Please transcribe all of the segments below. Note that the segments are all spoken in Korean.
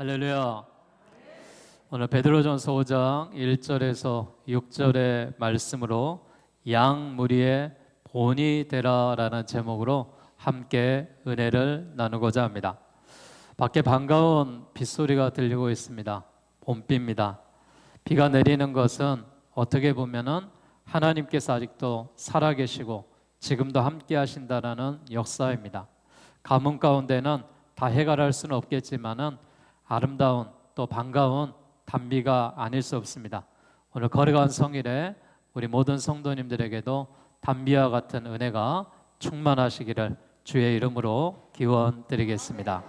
할렐루야. 오늘 베드로전서 5장 1절에서 6절의 말씀으로 양 무리의 본이 되라라는 제목으로 함께 은혜를 나누고자 합니다. 밖에 반가운 빗소리가 들리고 있습니다. 봄비입니다. 비가 내리는 것은 어떻게 보면은 하나님께서 아직도 살아계시고 지금도 함께 하신다라는 역사입니다. 가뭄 가운데는 다 해결할 수는 없겠지만은 아름다운 또 반가운 단비가 아닐 수 없습니다. 오늘 거룩한 성일에 우리 모든 성도님들에게도 단비와 같은 은혜가 충만하시기를 주의 이름으로 기원드리겠습니다.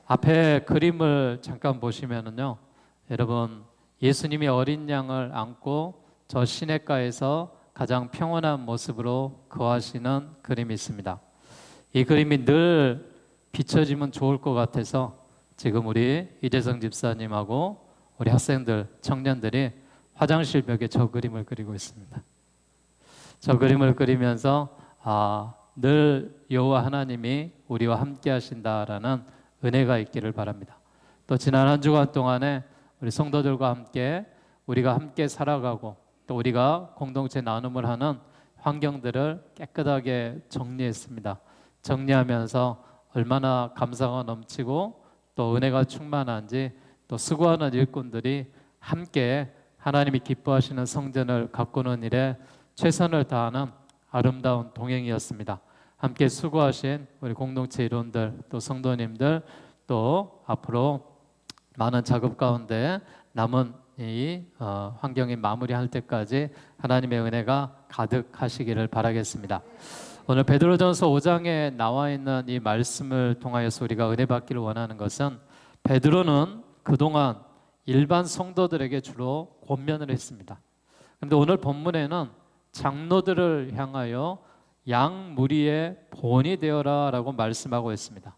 앞에 그림을 잠깐 보시면은요, 여러분 예수님이 어린 양을 안고 저 시냇가에서 가장 평온한 모습으로 거하시는 그림이 있습니다. 이 그림이 늘 비춰지면 좋을 것 같아서 지금 우리 이재성 집사님하고 우리 학생들, 청년들이 화장실 벽에 저 그림을 그리고 있습니다. 저 그림을 그리면서 늘 여호와 하나님이 우리와 함께 하신다라는 은혜가 있기를 바랍니다. 또 지난 한 주간 동안에 우리 성도들과 함께 우리가 함께 살아가고 또 우리가 공동체 나눔을 하는 환경들을 깨끗하게 정리했습니다. 정리하면서 얼마나 감사가 넘치고 또 은혜가 충만한지, 또 수고하는 일꾼들이 함께 하나님이 기뻐하시는 성전을 가꾸는 일에 최선을 다하는 아름다운 동행이었습니다. 함께 수고하신 우리 공동체 일원들, 또 성도님들, 또 앞으로 많은 작업 가운데 남은 이 환경이 마무리할 때까지 하나님의 은혜가 가득하시기를 바라겠습니다. 오늘 베드로전서 5장에 나와 있는 이 말씀을 통하여서 우리가 은혜 받기를 원하는 것은, 베드로는 그동안 일반 성도들에게 주로 권면을 했습니다. 그런데 오늘 본문에는 장로들을 향하여 양 무리의 본이 되어라 라고 말씀하고 있습니다.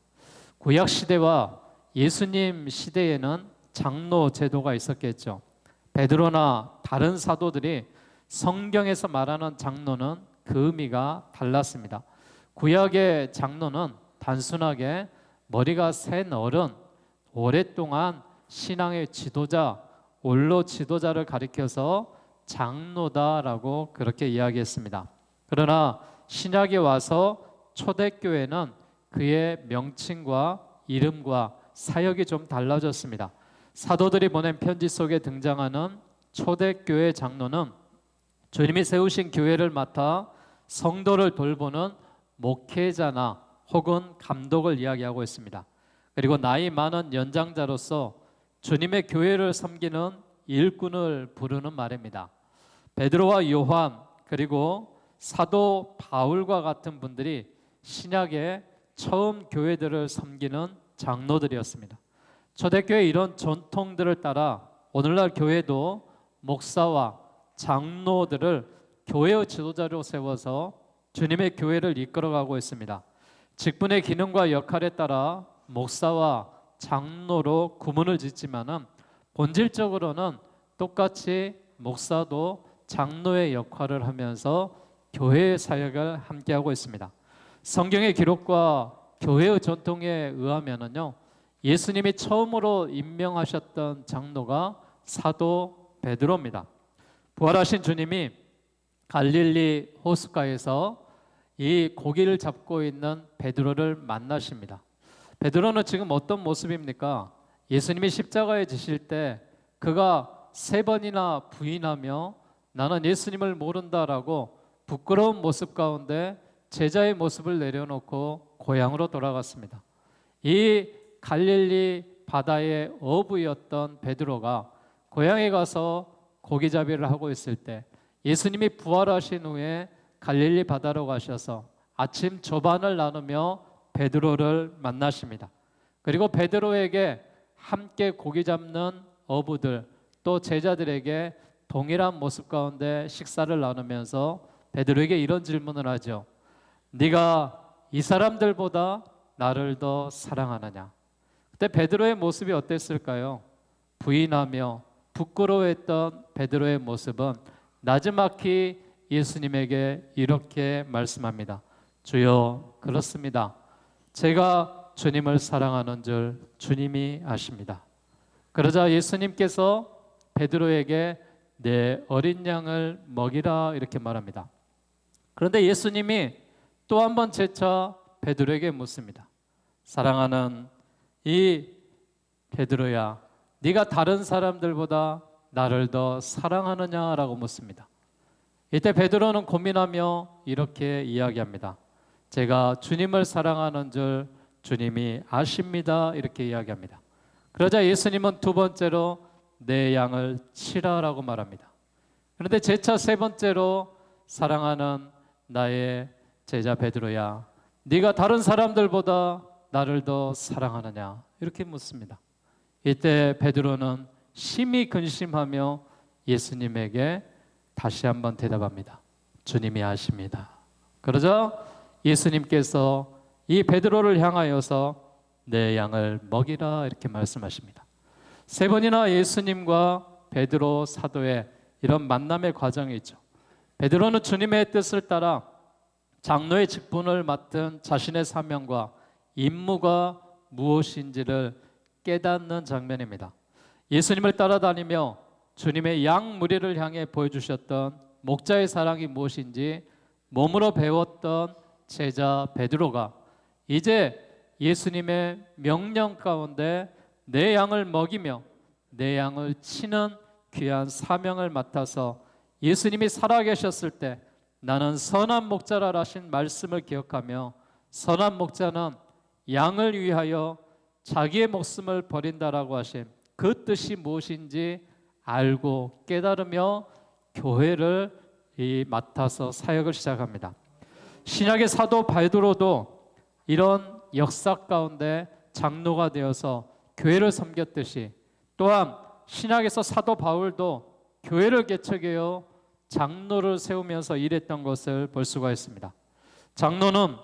구약 시대와 예수님 시대에는 장로 제도가 있었겠죠. 베드로나 다른 사도들이 성경에서 말하는 장로는 그 의미가 달랐습니다. 구약의 장로는 단순하게 머리가 센 어른, 오랫동안 신앙의 지도자, 원로 지도자를 가리켜서 장로다라고 그렇게 이야기했습니다. 그러나 신약에 와서 초대교회는 그의 명칭과 이름과 사역이 좀 달라졌습니다. 사도들이 보낸 편지 속에 등장하는 초대교회 장로는 주님이 세우신 교회를 맡아 성도를 돌보는 목회자나 혹은 감독을 이야기하고 있습니다. 그리고 나이 많은 연장자로서 주님의 교회를 섬기는 일꾼을 부르는 말입니다. 베드로와 요한 그리고 사도 바울과 같은 분들이 신약의 처음 교회들을 섬기는 장로들이었습니다. 초대교회 이런 전통들을 따라 오늘날 교회도 목사와 장로들을 교회의 지도자로 세워서 주님의 교회를 이끌어가고 있습니다. 직분의 기능과 역할에 따라 목사와 장로로 구분을 짓지만은 본질적으로는 똑같이 목사도 장로의 역할을 하면서 교회의 사역을 함께하고 있습니다. 성경의 기록과 교회의 전통에 의하면은요, 예수님이 처음으로 임명하셨던 장로가 사도 베드로입니다. 부활하신 주님이 갈릴리 호숫가에서 이 고기를 잡고 있는 베드로를 만나십니다. 베드로는 지금 어떤 모습입니까? 예수님이 십자가에 지실 때 그가 3번이나 부인하며 나는 예수님을 모른다라고 부끄러운 모습 가운데 제자의 모습을 내려놓고 고향으로 돌아갔습니다. 이 갈릴리 바다의 어부였던 베드로가 고향에 가서 고기잡이를 하고 있을 때 예수님이 부활하신 후에 갈릴리 바다로 가셔서 아침 조반을 나누며 베드로를 만나십니다. 그리고 베드로에게 함께 고기 잡는 어부들 또 제자들에게 동일한 모습 가운데 식사를 나누면서 베드로에게 이런 질문을 하죠. 네가 이 사람들보다 나를 더 사랑하느냐? 그때 베드로의 모습이 어땠을까요? 부인하며 부끄러워했던 베드로의 모습은 나지막히 예수님에게 이렇게 말씀합니다. 주여, 그렇습니다. 제가 주님을 사랑하는 줄 주님이 아십니다. 그러자 예수님께서 베드로에게 내 어린 양을 먹이라 이렇게 말합니다. 그런데 예수님이 또 한 번 재차 베드로에게 묻습니다. 사랑하는 이 베드로야, 네가 다른 사람들보다 나를 더 사랑하느냐라고 묻습니다. 이때 베드로는 고민하며 이렇게 이야기합니다. 제가 주님을 사랑하는 줄 주님이 아십니다. 이렇게 이야기합니다. 그러자 예수님은 두 번째로 내 양을 치라라고 말합니다. 그런데 재차 세 번째로 사랑하는 나의 제자 베드로야, 네가 다른 사람들보다 나를 더 사랑하느냐 이렇게 묻습니다. 이때 베드로는 심히 근심하며 예수님에게 다시 한번 대답합니다. 주님이 아십니다. 그러자 예수님께서 이 베드로를 향하여서 내 양을 먹이라 이렇게 말씀하십니다. 세 번이나 예수님과 베드로 사도의 이런 만남의 과정이 있죠. 베드로는 주님의 뜻을 따라 장로의 직분을 맡은 자신의 사명과 임무가 무엇인지를 깨닫는 장면입니다. 예수님을 따라다니며 주님의 양 무리를 향해 보여주셨던 목자의 사랑이 무엇인지 몸으로 배웠던 제자 베드로가 이제 예수님의 명령 가운데 내 양을 먹이며 내 양을 치는 귀한 사명을 맡아서 예수님이 살아계셨을 때 나는 선한 목자라 하신 말씀을 기억하며 선한 목자는 양을 위하여 자기의 목숨을 버린다라고 하신 그 뜻이 무엇인지 알고 깨달으며 교회를 맡아서 사역을 시작합니다. 신약의 사도 베드로도 이런 역사 가운데 장로가 되어서 교회를 섬겼듯이 또한 신약에서 사도 바울도 교회를 개척하여 장로를 세우면서 일했던 것을 볼 수가 있습니다. 장로는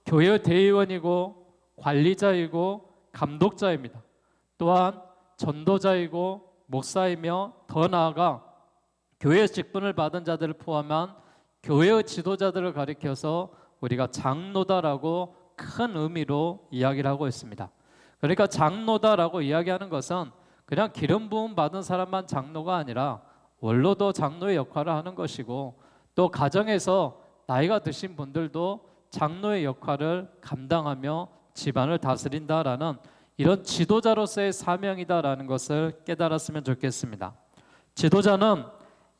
교회의 대의원이고 관리자이고 감독자입니다. 또한 전도자이고 목사이며 더 나아가 교회의 직분을 받은 자들을 포함한 교회의 지도자들을 가리켜서 우리가 장로다라고 큰 의미로 이야기를 하고 있습니다. 그러니까 장로다라고 이야기하는 것은 그냥 기름 부음 받은 사람만 장로가 아니라 원로도 장로의 역할을 하는 것이고 또 가정에서 나이가 드신 분들도 장로의 역할을 감당하며 집안을 다스린다라는 이런 지도자로서의 사명이다라는 것을 깨달았으면 좋겠습니다. 지도자는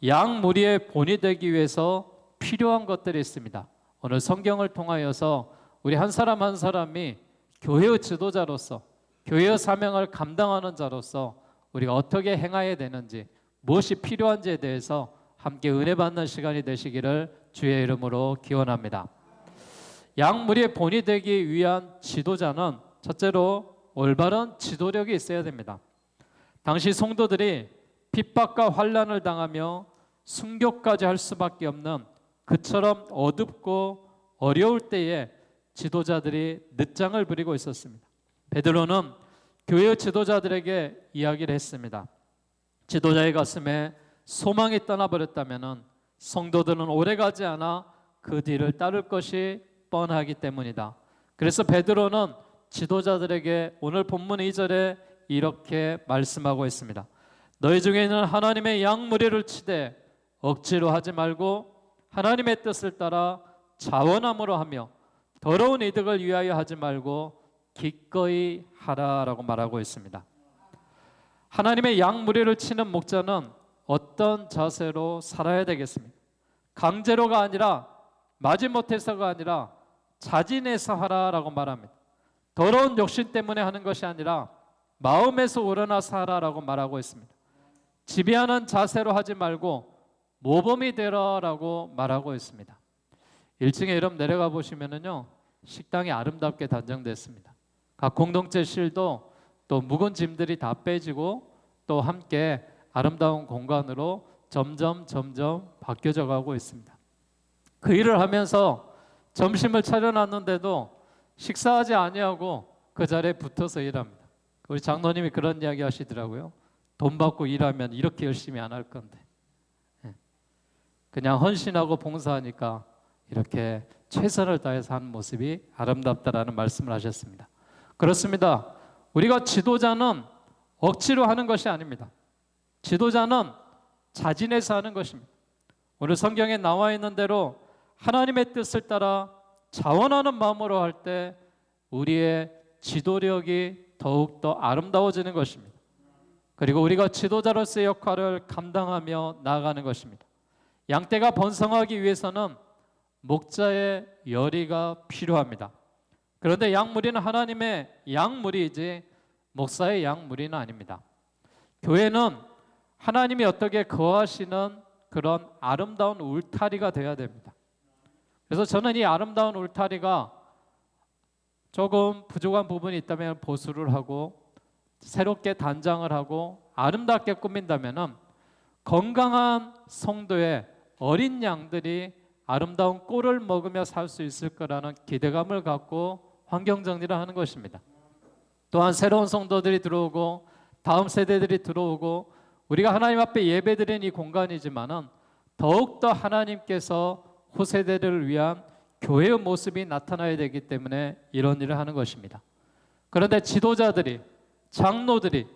양 무리의 본이 되기 위해서 필요한 것들이 있습니다. 오늘 성경을 통하여서 우리 한 사람 한 사람이 교회의 지도자로서 교회의 사명을 감당하는 자로서 우리가 어떻게 행해야 되는지 무엇이 필요한지에 대해서 함께 은혜 받는 시간이 되시기를 주의 이름으로 기원합니다. 양 무리의 본이 되기 위한 지도자는 첫째로 올바른 지도력이 있어야 됩니다. 당시 성도들이 핍박과 환난을 당하며 순교까지 할 수밖에 없는 그처럼 어둡고 어려울 때에 지도자들이 늦장을 부리고 있었습니다. 베드로는 교회의 지도자들에게 이야기를 했습니다. 지도자의 가슴에 소망이 떠나버렸다면 성도들은 오래가지 않아 그 뒤를 따를 것이 뻔하기 때문이다. 그래서 베드로는 지도자들에게 오늘 본문 2절에 이렇게 말씀하고 있습니다. 너희 중에는 하나님의 양 무리를 치되 억지로 하지 말고 하나님의 뜻을 따라 자원함으로 하며 더러운 이득을 위하여 하지 말고 기꺼이 하라라고 말하고 있습니다. 하나님의 양 무리를 치는 목자는 어떤 자세로 살아야 되겠습니까? 강제로가 아니라 마지못해서가 아니라 자진해서 하라라고 말합니다. 더러운 욕심 때문에 하는 것이 아니라 마음에서 우러나서 하라라고 말하고 있습니다. 지배하는 자세로 하지 말고 모범이 되라라고 말하고 있습니다. 1층에 여러분 내려가 보시면은요, 식당이 아름답게 단정됐습니다. 각 공동체 실도 또 묵은 짐들이 다 빼지고 또 함께 아름다운 공간으로 점점 바뀌어져 가고 있습니다. 그 일을 하면서 점심을 차려놨는데도 식사하지 아니하고 그 자리에 붙어서 일합니다. 우리 장로님이 그런 이야기 하시더라고요. 돈 받고 일하면 이렇게 열심히 안 할 건데 그냥 헌신하고 봉사하니까 이렇게 최선을 다해서 하는 모습이 아름답다라는 말씀을 하셨습니다. 그렇습니다. 우리가 지도자는 억지로 하는 것이 아닙니다. 지도자는 자진해서 하는 것입니다. 오늘 성경에 나와 있는 대로 하나님의 뜻을 따라 자원하는 마음으로 할 때 우리의 지도력이 더욱더 아름다워지는 것입니다. 그리고 우리가 지도자로서의 역할을 감당하며 나아가는 것입니다. 양떼가 번성하기 위해서는 목자의 열의가 필요합니다. 그런데 양무리는 하나님의 양무리이지 목사의 양무리는 아닙니다. 교회는 하나님이 어떻게 거하시는 그런 아름다운 울타리가 되어야 됩니다. 그래서 저는 이 아름다운 울타리가 조금 부족한 부분이 있다면 보수를 하고 새롭게 단장을 하고 아름답게 꾸민다면 건강한 성도의 어린 양들이 아름다운 꼴을 먹으며 살 수 있을 거라는 기대감을 갖고 환경정리를 하는 것입니다. 또한 새로운 성도들이 들어오고 다음 세대들이 들어오고 우리가 하나님 앞에 예배드리는 이 공간이지만은 더욱더 하나님께서 후세대를 위한 교회의 모습이 나타나야 되기 때문에 이런 일을 하는 것입니다. 그런데 지도자들이 장로들이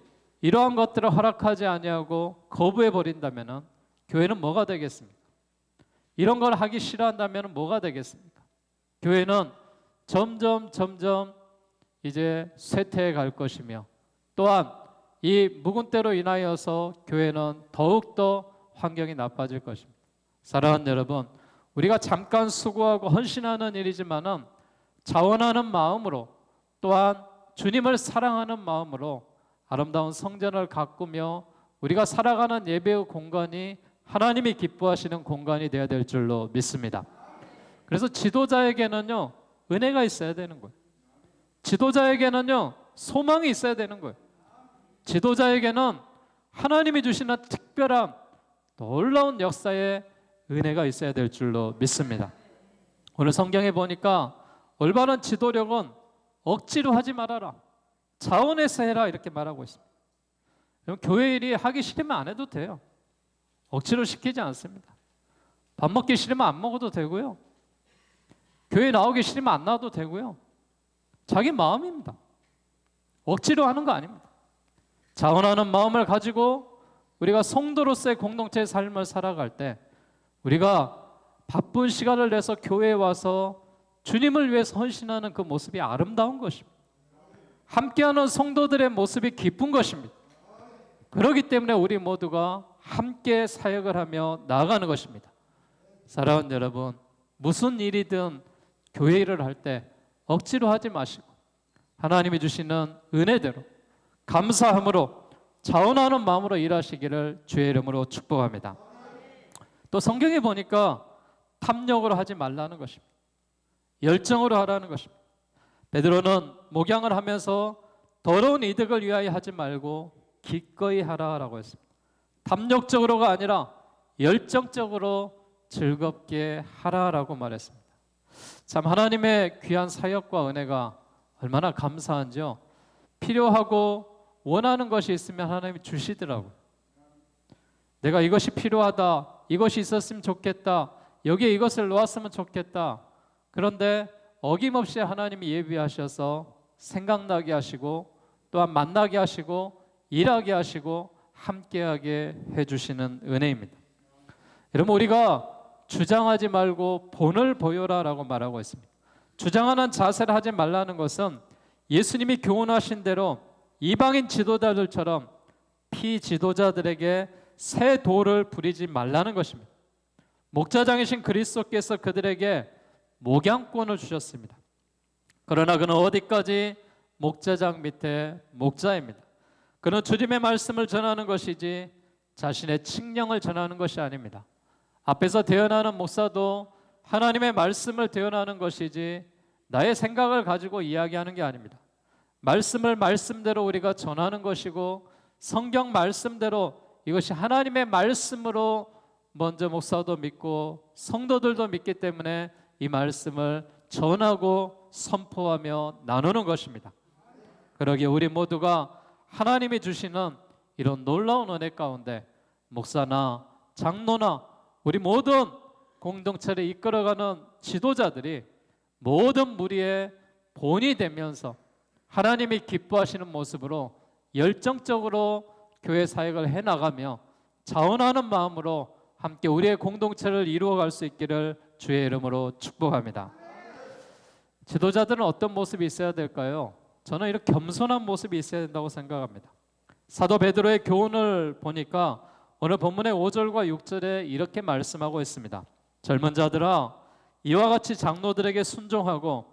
이러한 것들을 허락하지 아니하고 거부해 버린다면은 교회는 뭐가 되겠습니까? 이런 걸 하기 싫어한다면 뭐가 되겠습니까? 교회는 점점 이제 쇠퇴해 갈 것이며 또한 이 묵은 때로 인하여서 교회는 더욱더 환경이 나빠질 것입니다. 사랑하는 여러분, 우리가 잠깐 수고하고 헌신하는 일이지만은 자원하는 마음으로 또한 주님을 사랑하는 마음으로 아름다운 성전을 가꾸며 우리가 살아가는 예배의 공간이 하나님이 기뻐하시는 공간이 되어야 될 줄로 믿습니다. 그래서 지도자에게는요 은혜가 있어야 되는 거예요. 지도자에게는요 소망이 있어야 되는 거예요. 지도자에게는 하나님이 주시는 특별한 놀라운 역사의 은혜가 있어야 될 줄로 믿습니다. 오늘 성경에 보니까 올바른 지도력은 억지로 하지 말아라, 자원해서 해라 이렇게 말하고 있습니다. 교회 일이 하기 싫으면 안 해도 돼요. 억지로 시키지 않습니다. 밥 먹기 싫으면 안 먹어도 되고요. 교회 나오기 싫으면 안 나와도 되고요. 자기 마음입니다. 억지로 하는 거 아닙니다. 자원하는 마음을 가지고 우리가 성도로서의 공동체의 삶을 살아갈 때 우리가 바쁜 시간을 내서 교회에 와서 주님을 위해서 헌신하는 그 모습이 아름다운 것입니다. 함께하는 성도들의 모습이 기쁜 것입니다. 그렇기 때문에 우리 모두가 함께 사역을 하며 나아가는 것입니다. 사랑하는 여러분, 무슨 일이든 교회 일을 할 때 억지로 하지 마시고 하나님이 주시는 은혜대로 감사함으로 자원하는 마음으로 일하시기를 주의 이름으로 축복합니다. 또 성경에 보니까 탐욕으로 하지 말라는 것입니다. 열정으로 하라는 것입니다. 베드로는 목양을 하면서 더러운 이득을 위하여 하지 말고 기꺼이 하라라고 했습니다. 탐욕적으로가 아니라 열정적으로 즐겁게 하라라고 말했습니다. 참 하나님의 귀한 사역과 은혜가 얼마나 감사한지요. 필요하고 원하는 것이 있으면 하나님이 주시더라고요. 내가 이것이 필요하다, 이것이 있었으면 좋겠다, 여기에 이것을 놓았으면 좋겠다. 그런데 어김없이 하나님이 예비하셔서 생각나게 하시고 또한 만나게 하시고 일하게 하시고 함께하게 해주시는 은혜입니다. 여러분, 우리가 주장하지 말고 본을 보여라 라고 말하고 있습니다. 주장하는 자세를 하지 말라는 것은 예수님이 교훈하신 대로 이방인 지도자들처럼 피지도자들에게 새 도를 부리지 말라는 것입니다. 목자장이신 그리스도께서 그들에게 목양권을 주셨습니다. 그러나 그는 어디까지 목자장 밑에 목자입니다. 그는 주님의 말씀을 전하는 것이지 자신의 칙령을 전하는 것이 아닙니다. 앞에서 대언하는 목사도 하나님의 말씀을 대언하는 것이지 나의 생각을 가지고 이야기하는 게 아닙니다. 말씀을 말씀대로 우리가 전하는 것이고 성경 말씀대로 이것이 하나님의 말씀으로 먼저 목사도 믿고 성도들도 믿기 때문에 이 말씀을 전하고 선포하며 나누는 것입니다. 그러기에 우리 모두가 하나님이 주시는 이런 놀라운 은혜 가운데 목사나 장로나 우리 모든 공동체를 이끌어가는 지도자들이 모든 무리의 본이 되면서 하나님이 기뻐하시는 모습으로 열정적으로 교회 사역을 해나가며 자원하는 마음으로 함께 우리의 공동체를 이루어갈 수 있기를 주의 이름으로 축복합니다. 지도자들은 어떤 모습이 있어야 될까요? 저는 이렇게 겸손한 모습이 있어야 된다고 생각합니다. 사도 베드로의 교훈을 보니까 오늘 본문의 5절과 6절에 이렇게 말씀하고 있습니다. 젊은 자들아, 이와 같이 장로들에게 순종하고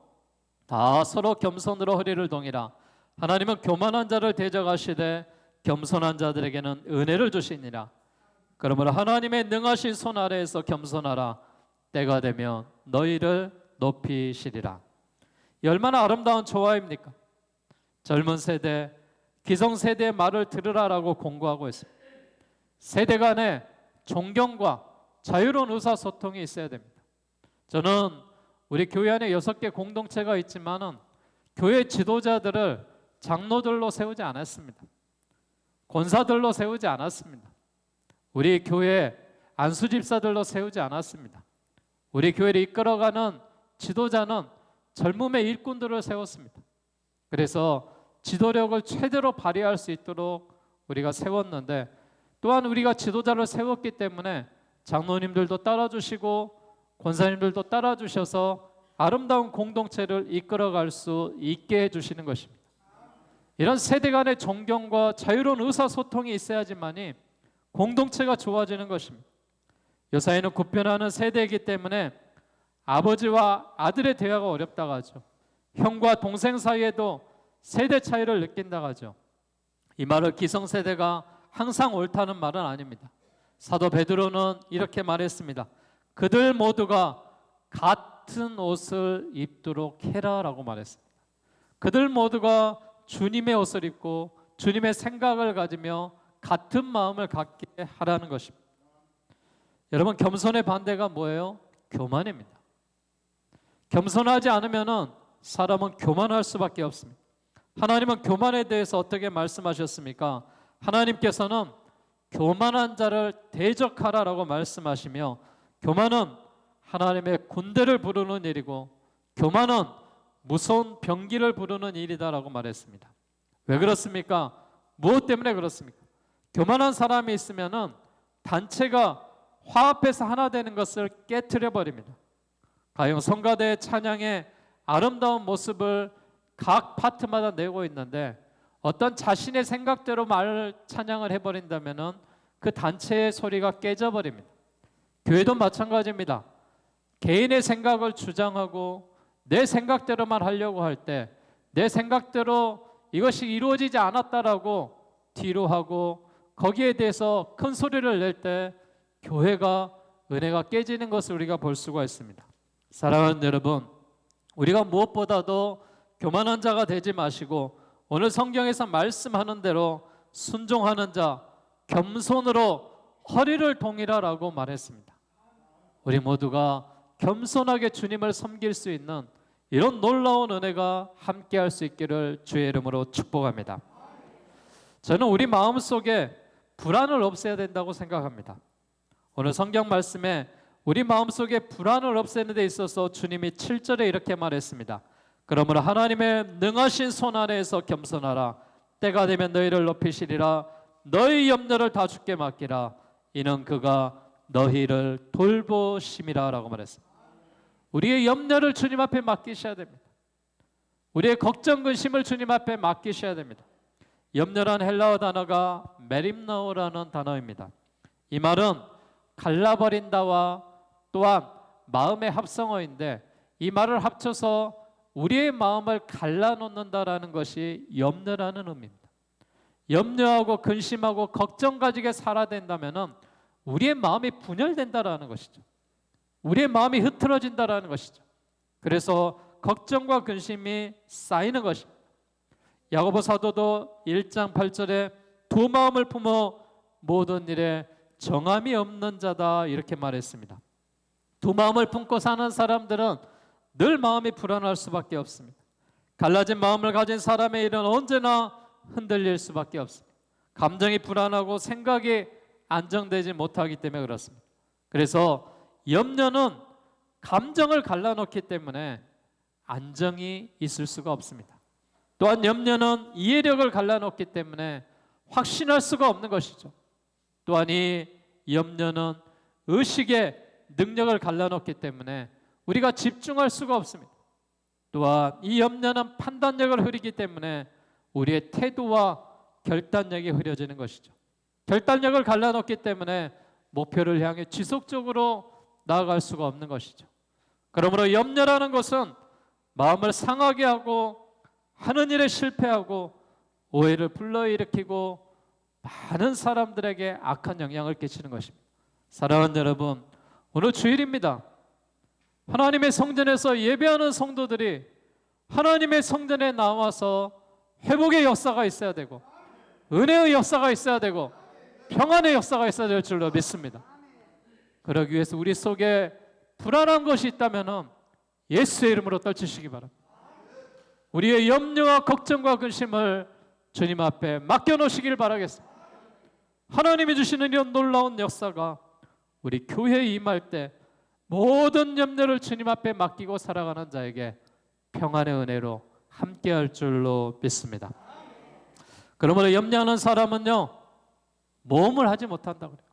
다 서로 겸손으로 허리를 동이라. 하나님은 교만한 자를 대적하시되 겸손한 자들에게는 은혜를 주시니라. 그러므로 하나님의 능하신 손 아래에서 겸손하라. 때가 되면 너희를 높이시리라. 얼마나 아름다운 조화입니까? 젊은 세대, 기성세대의 말을 들으라라고 공고하고 있습니다. 세대 간의 존경과 자유로운 의사소통이 있어야 됩니다. 저는 우리 교회 안에 6개 공동체가 있지만은 교회 지도자들을 장로들로 세우지 않았습니다. 권사들로 세우지 않았습니다. 우리 교회 안수집사들로 세우지 않았습니다. 우리 교회를 이끌어가는 지도자는 젊음의 일꾼들을 세웠습니다. 그래서 지도력을 최대로 발휘할 수 있도록 우리가 세웠는데, 또한 우리가 지도자를 세웠기 때문에 장로님들도 따라주시고 권사님들도 따라주셔서 아름다운 공동체를 이끌어갈 수 있게 해주시는 것입니다. 이런 세대 간의 존경과 자유로운 의사소통이 있어야지만이 공동체가 좋아지는 것입니다. 요사이는 구편하는 세대이기 때문에 아버지와 아들의 대화가 어렵다고 하죠. 형과 동생 사이에도 세대 차이를 느낀다고 하죠. 이 말을 기성세대가 항상 옳다는 말은 아닙니다. 사도 베드로는 이렇게 말했습니다. 그들 모두가 같은 옷을 입도록 해라라고 말했습니다. 그들 모두가 주님의 옷을 입고 주님의 생각을 가지며 같은 마음을 갖게 하라는 것입니다. 여러분, 겸손의 반대가 뭐예요? 교만입니다. 겸손하지 않으면 사람은 교만할 수밖에 없습니다. 하나님은 교만에 대해서 어떻게 말씀하셨습니까? 하나님께서는 교만한 자를 대적하라라고 말씀하시며, 교만은 하나님의 군대를 부르는 일이고 교만은 무서운 병기를 부르는 일이다라고 말했습니다. 왜 그렇습니까? 무엇 때문에 그렇습니까? 교만한 사람이 있으면은 단체가 화합해서 하나 되는 것을 깨트려 버립니다. 가령 성가대의 찬양의 아름다운 모습을 각 파트마다 내고 있는데 어떤 자신의 생각대로 찬양을 해버린다면은 그 단체의 소리가 깨져버립니다. 교회도 마찬가지입니다. 개인의 생각을 주장하고 내 생각대로만 하려고 할 때 내 생각대로 이것이 이루어지지 않았다라고 뒤로 하고 거기에 대해서 큰 소리를 낼 때 교회가, 은혜가 깨지는 것을 우리가 볼 수가 있습니다. 사랑하는 여러분, 우리가 무엇보다도 교만한 자가 되지 마시고 오늘 성경에서 말씀하는 대로 순종하는 자, 겸손으로 허리를 동이라라고 말했습니다. 우리 모두가 겸손하게 주님을 섬길 수 있는 이런 놀라운 은혜가 함께할 수 있기를 주의 이름으로 축복합니다. 저는 우리 마음속에 불안을 없애야 된다고 생각합니다. 오늘 성경 말씀에 우리 마음속에 불안을 없애는 데 있어서 주님이 7절에 이렇게 말했습니다. 그러므로 하나님의 능하신 손 아래에서 겸손하라. 때가 되면 너희를 높이시리라. 너희 염려를 다 주께 맡기라. 이는 그가 너희를 돌보심이라 라고 말했습니다. 우리의 염려를 주님 앞에 맡기셔야 됩니다. 우리의 걱정, 근심을 주님 앞에 맡기셔야 됩니다. 염려란 헬라어 단어가 메림나오라는 단어입니다. 이 말은 갈라버린다와 또한 마음의 합성어인데, 이 말을 합쳐서 우리의 마음을 갈라놓는다라는 것이 염려라는 의미입니다. 염려하고 근심하고 걱정 가지게 살아야 된다면은 우리의 마음이 분열된다라는 것이죠. 우리의 마음이 흐트러진다라는 것이죠. 그래서 걱정과 근심이 쌓이는 것입니다. 야고보 사도도 1장 8절에 두 마음을 품어 모든 일에 정함이 없는 자다 이렇게 말했습니다. 두 마음을 품고 사는 사람들은 늘 마음이 불안할 수밖에 없습니다. 갈라진 마음을 가진 사람의 일은 언제나 흔들릴 수밖에 없습니다. 감정이 불안하고 생각이 안정되지 못하기 때문에 그렇습니다. 그래서 염려는 감정을 갈라놓기 때문에 안정이 있을 수가 없습니다. 또한 염려는 이해력을 갈라놓기 때문에 확신할 수가 없는 것이죠. 또한 이 염려는 의식의 능력을 갈라놓기 때문에 우리가 집중할 수가 없습니다. 또한 이 염려는 판단력을 흐리기 때문에 우리의 태도와 결단력이 흐려지는 것이죠. 결단력을 갈라놓기 때문에 목표를 향해 지속적으로 나아갈 수가 없는 것이죠. 그러므로 염려라는 것은 마음을 상하게 하고 하는 일에 실패하고 오해를 불러일으키고 많은 사람들에게 악한 영향을 끼치는 것입니다. 사랑하는 여러분, 오늘 주일입니다. 하나님의 성전에서 예배하는 성도들이 하나님의 성전에 나와서 회복의 역사가 있어야 되고 은혜의 역사가 있어야 되고 평안의 역사가 있어야 될 줄로 믿습니다. 그러기 위해서 우리 속에 불안한 것이 있다면 예수의 이름으로 떨치시기 바랍니다. 우리의 염려와 걱정과 근심을 주님 앞에 맡겨놓으시길 바라겠습니다. 하나님이 주시는 이런 놀라운 역사가 우리 교회에 임할 때 모든 염려를 주님 앞에 맡기고 살아가는 자에게 평안의 은혜로 함께할 줄로 믿습니다. 그러므로 염려하는 사람은요, 모험을 하지 못한다고 그래요.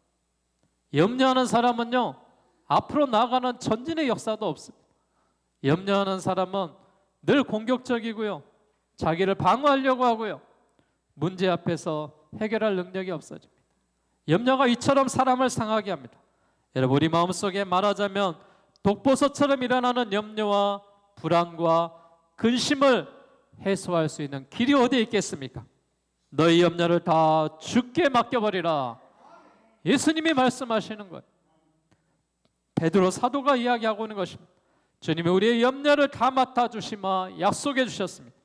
염려하는 사람은요, 앞으로 나아가는 전진의 역사도 없습니다. 염려하는 사람은 늘 공격적이고요, 자기를 방어하려고 하고요, 문제 앞에서 해결할 능력이 없어집니다. 염려가 이처럼 사람을 상하게 합니다. 여러분, 우리 마음속에 말하자면 독버섯처럼 일어나는 염려와 불안과 근심을 해소할 수 있는 길이 어디에 있겠습니까? 너희 염려를 다 주께 맡겨버리라. 예수님이 말씀하시는 거예요. 베드로 사도가 이야기하고 있는 것입니다. 주님이 우리의 염려를 다 맡아주시마 약속해 주셨습니다.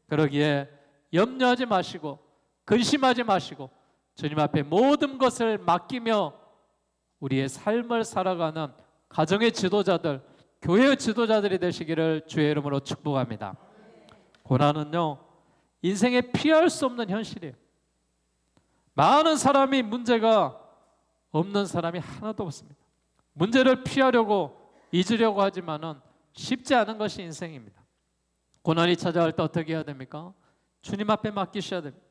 그러기에 염려하지 마시고 근심하지 마시고 주님 앞에 모든 것을 맡기며 우리의 삶을 살아가는 가정의 지도자들, 교회의 지도자들이 되시기를 주의 이름으로 축복합니다. 고난은요, 인생에 피할 수 없는 현실이에요. 많은 사람이 문제가 없는 사람이 하나도 없습니다. 문제를 피하려고 잊으려고 하지만은 쉽지 않은 것이 인생입니다. 고난이 찾아올 때 어떻게 해야 됩니까? 주님 앞에 맡기셔야 됩니다.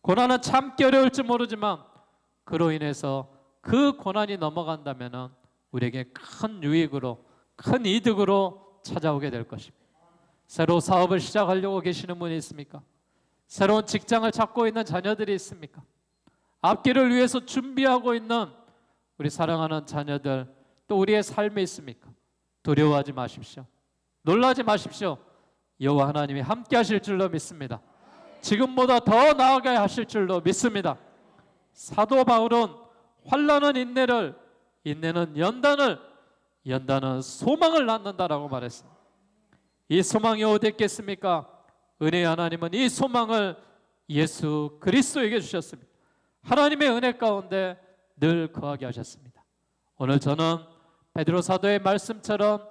고난은 참기 어려울지 모르지만 그로 인해서 그 고난이 넘어간다면은 우리에게 큰 유익으로, 큰 이득으로 찾아오게 될 것입니다. 새로 사업을 시작하려고 계시는 분이 있습니까? 새로운 직장을 찾고 있는 자녀들이 있습니까? 앞길을 위해서 준비하고 있는 우리 사랑하는 자녀들, 또 우리의 삶에 있습니까? 두려워하지 마십시오. 놀라지 마십시오. 여호와 하나님이 함께 하실 줄로 믿습니다. 지금보다 더 나아가게 하실 줄로 믿습니다. 사도 바울은 환난은 인내를, 인내는 연단을, 연단은 소망을 낳는다라고 말했습니다. 이 소망이 어디 있겠습니까? 은혜의 하나님은 이 소망을 예수 그리스도에게 주셨습니다. 하나님의 은혜 가운데 늘 거하게 하셨습니다. 오늘 저는 베드로 사도의 말씀처럼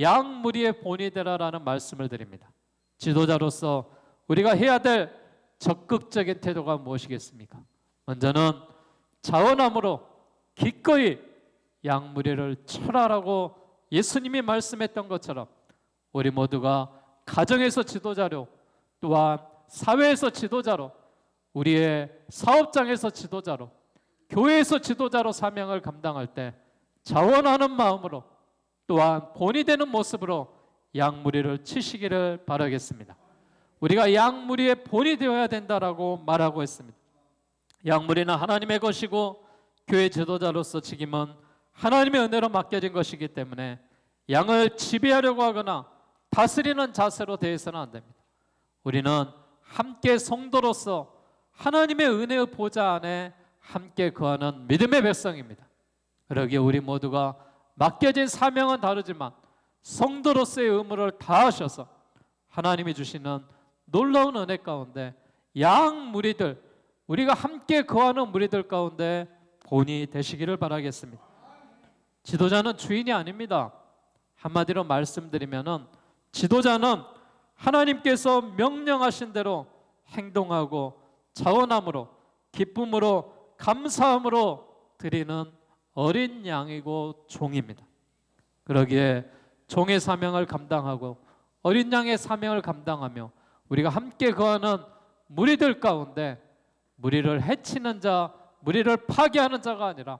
양 무리의 본이 되라라는 말씀을 드립니다. 지도자로서 우리가 해야 될 적극적인 태도가 무엇이겠습니까? 먼저는 자원함으로 기꺼이 양 무리를 철하라고 예수님이 말씀했던 것처럼 우리 모두가 가정에서 지도자로, 또한 사회에서 지도자로, 우리의 사업장에서 지도자로, 교회에서 지도자로 사명을 감당할 때 자원하는 마음으로, 또한 본이 되는 모습으로 양무리를 치시기를 바라겠습니다. 우리가 양무리의 본이 되어야 된다라고 말하고 있습니다. 양무리는 하나님의 것이고 교회 지도자로서 책임은 하나님의 은혜로 맡겨진 것이기 때문에 양을 지배하려고 하거나 다스리는 자세로 대해서는 안 됩니다. 우리는 함께 성도로서 하나님의 은혜의 보좌 안에 함께 거하는 믿음의 백성입니다. 그러기에 우리 모두가 맡겨진 사명은 다르지만 성도로서의 의무를 다하셔서 하나님이 주시는 놀라운 은혜 가운데 양 무리들, 우리가 함께 거하는 무리들 가운데 본이 되시기를 바라겠습니다. 지도자는 주인이 아닙니다. 한마디로 말씀드리면은 지도자는 하나님께서 명령하신 대로 행동하고 자원함으로, 기쁨으로, 감사함으로 드리는 어린 양이고 종입니다. 그러기에 종의 사명을 감당하고 어린 양의 사명을 감당하며 우리가 함께 거하는 무리들 가운데 무리를 해치는 자, 무리를 파괴하는 자가 아니라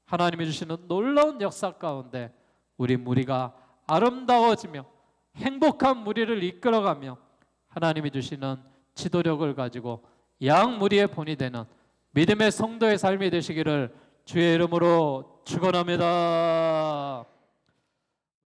하나님이 주시는 놀라운 역사 가운데 우리 무리가 아름다워지며 행복한 무리를 이끌어가며 하나님이 주시는 지도력을 가지고 양 무리의 본이 되는 믿음의 성도의 삶이 되시기를 주의 이름으로 축원합니다.